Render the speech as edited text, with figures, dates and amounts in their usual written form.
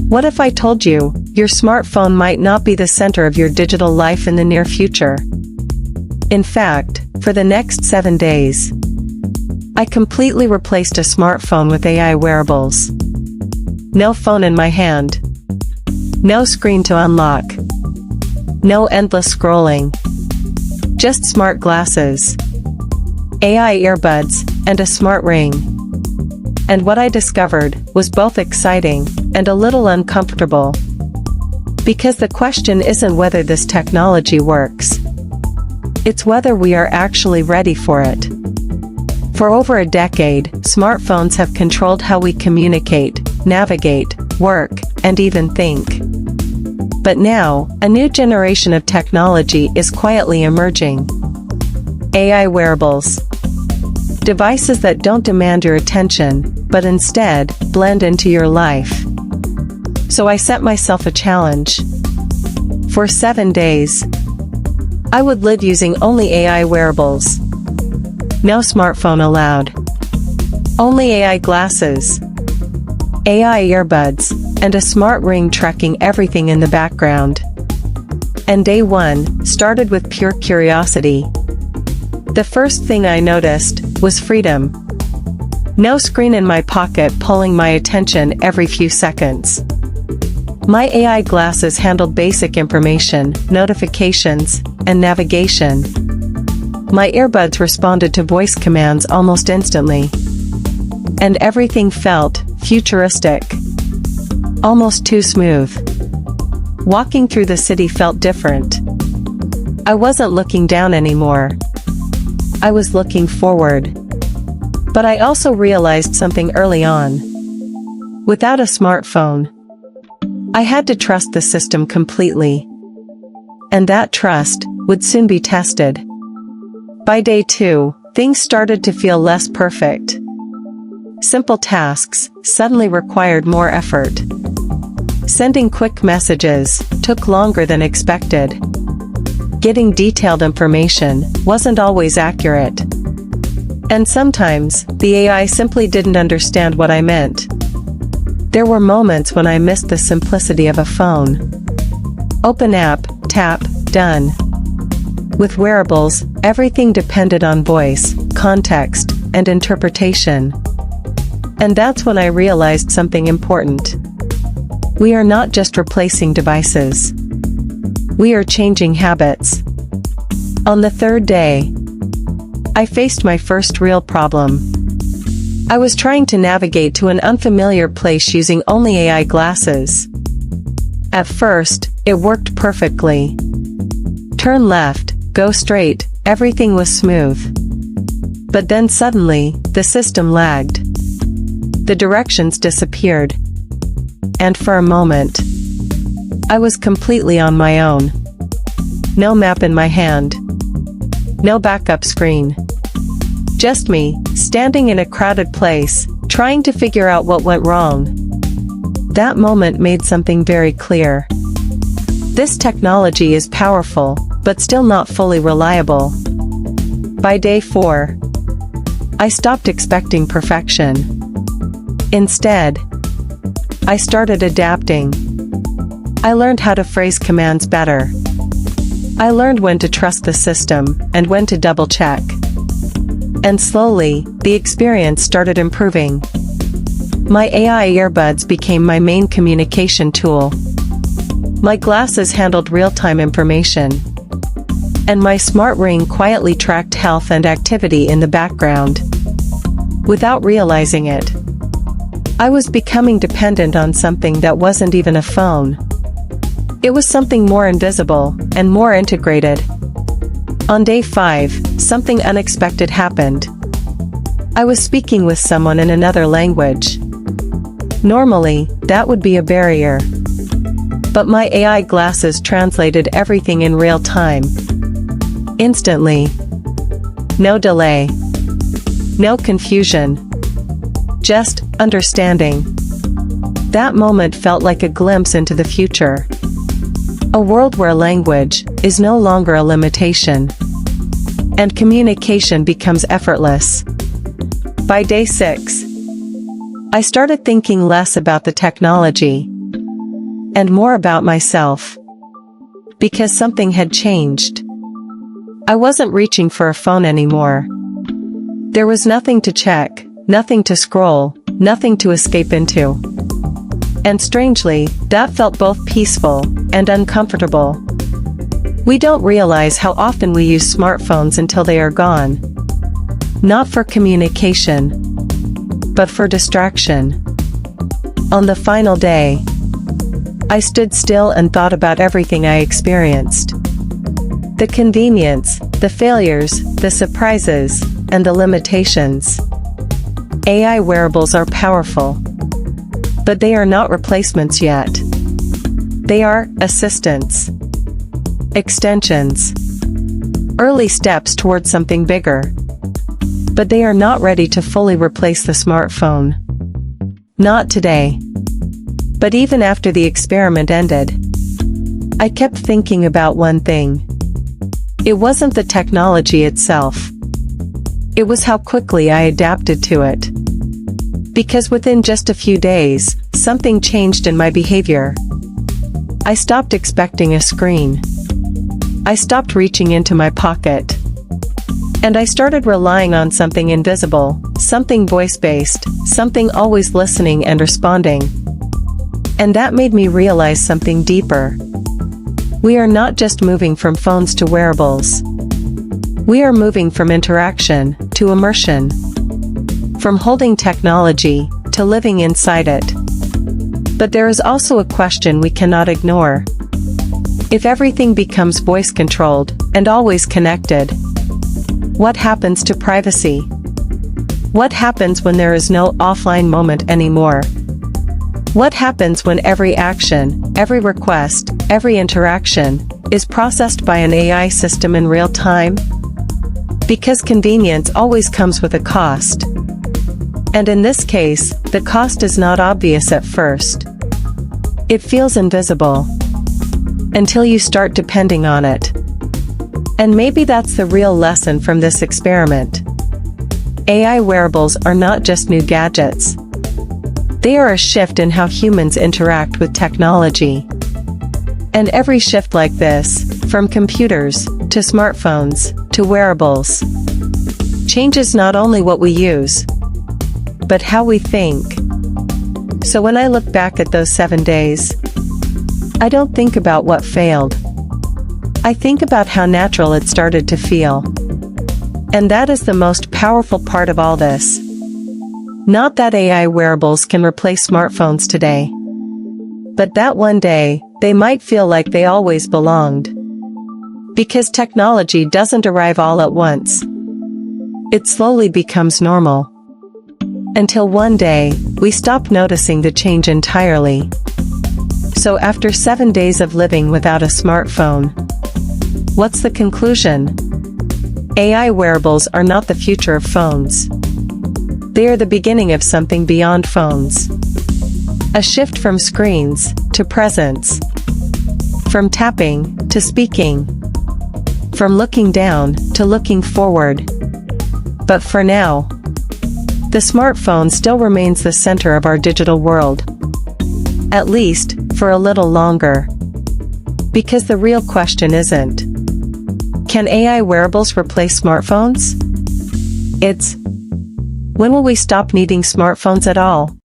What if I told you, your smartphone might not be the center of your digital life in the near future? In fact, for the next 7 days, I completely replaced a smartphone with AI wearables. No phone in my hand. No screen to unlock. No endless scrolling. Just smart glasses, AI earbuds, and a smart ring. And what I discovered was both exciting and a little uncomfortable. Because the question isn't whether this technology works. It's whether we are actually ready for it. For over a decade, smartphones have controlled how we communicate, navigate, work, and even think. But now, a new generation of technology is quietly emerging. AI wearables. Devices that don't demand your attention, but instead, blend into your life. So I set myself a challenge. For 7 days, I would live using only AI wearables. No smartphone allowed. Only AI glasses, AI earbuds, and a smart ring tracking everything in the background. And day 1 started with pure curiosity. The first thing I noticed was freedom. No screen in my pocket pulling my attention every few seconds. My AI glasses handled basic information, notifications, and navigation. My earbuds responded to voice commands almost instantly. And everything felt futuristic. Almost too smooth. Walking through the city felt different. I wasn't looking down anymore. I was looking forward. But I also realized something early on. Without a smartphone, I had to trust the system completely. And that trust would soon be tested. By day 2, things started to feel less perfect. Simple tasks suddenly required more effort. Sending quick messages took longer than expected. Getting detailed information wasn't always accurate. And sometimes, the AI simply didn't understand what I meant. There were moments when I missed the simplicity of a phone. Open app, tap, done. With wearables, everything depended on voice, context, and interpretation. And that's when I realized something important. We are not just replacing devices. We are changing habits. On the 3rd day, I faced my first real problem. I was trying to navigate to an unfamiliar place using only AI glasses. At first, it worked perfectly. Turn left, go straight, everything was smooth. But then suddenly, the system lagged. The directions disappeared. And for a moment, I was completely on my own. No map in my hand. No backup screen. Just me, standing in a crowded place, trying to figure out what went wrong. That moment made something very clear. This technology is powerful, but still not fully reliable. By day 4, I stopped expecting perfection. Instead, I started adapting. I learned how to phrase commands better. I learned when to trust the system, and when to double-check. And slowly, the experience started improving. My AI earbuds became my main communication tool. My glasses handled real-time information. And my smart ring quietly tracked health and activity in the background. Without realizing it, I was becoming dependent on something that wasn't even a phone. It was something more invisible, and more integrated. On day 5, something unexpected happened. I was speaking with someone in another language. Normally, that would be a barrier. But my AI glasses translated everything in real time. Instantly. No delay. No confusion. Just understanding. That moment felt like a glimpse into the future. A world where language is no longer a limitation. And communication becomes effortless. By day 6, I started thinking less about the technology and more about myself. Because something had changed. I wasn't reaching for a phone anymore. There was nothing to check, nothing to scroll, nothing to escape into. And strangely, that felt both peaceful and uncomfortable. We don't realize how often we use smartphones until they are gone. Not for communication, but for distraction. On the final day, I stood still and thought about everything I experienced. The convenience, the failures, the surprises, and the limitations. AI wearables are powerful. But they are not replacements yet. They are assistants. Extensions. Early steps towards something bigger. But they are not ready to fully replace the smartphone. Not today. But even after the experiment ended, I kept thinking about one thing. It wasn't the technology itself. It was how quickly I adapted to it. Because within just a few days, something changed in my behavior. I stopped expecting a screen. I stopped reaching into my pocket. And I started relying on something invisible, something voice-based, something always listening and responding. And that made me realize something deeper. We are not just moving from phones to wearables. We are moving from interaction to immersion. From holding technology to living inside it. But there is also a question we cannot ignore. If everything becomes voice-controlled and always connected, what happens to privacy? What happens when there is no offline moment anymore? What happens when every action, every request, every interaction is processed by an AI system in real time? Because convenience always comes with a cost. And in this case, the cost is not obvious at first. It feels invisible. Until you start depending on it. And maybe that's the real lesson from this experiment. AI wearables are not just new gadgets. They are a shift in how humans interact with technology. And every shift like this, from computers, to smartphones, to wearables, changes not only what we use, but how we think. So when I look back at those 7 days, I don't think about what failed. I think about how natural it started to feel. And that is the most powerful part of all this. Not that AI wearables can replace smartphones today. But that one day, they might feel like they always belonged. Because technology doesn't arrive all at once. It slowly becomes normal. Until one day, we stop noticing the change entirely. So after 7 days of living without a smartphone, what's the conclusion? AI wearables are not the future of phones. They are the beginning of something beyond phones. A shift from screens to presence. From tapping to speaking. From looking down to looking forward. But for now, the smartphone still remains the center of our digital world. At least, for a little longer. Because the real question isn't, can AI wearables replace smartphones? It's, when will we stop needing smartphones at all?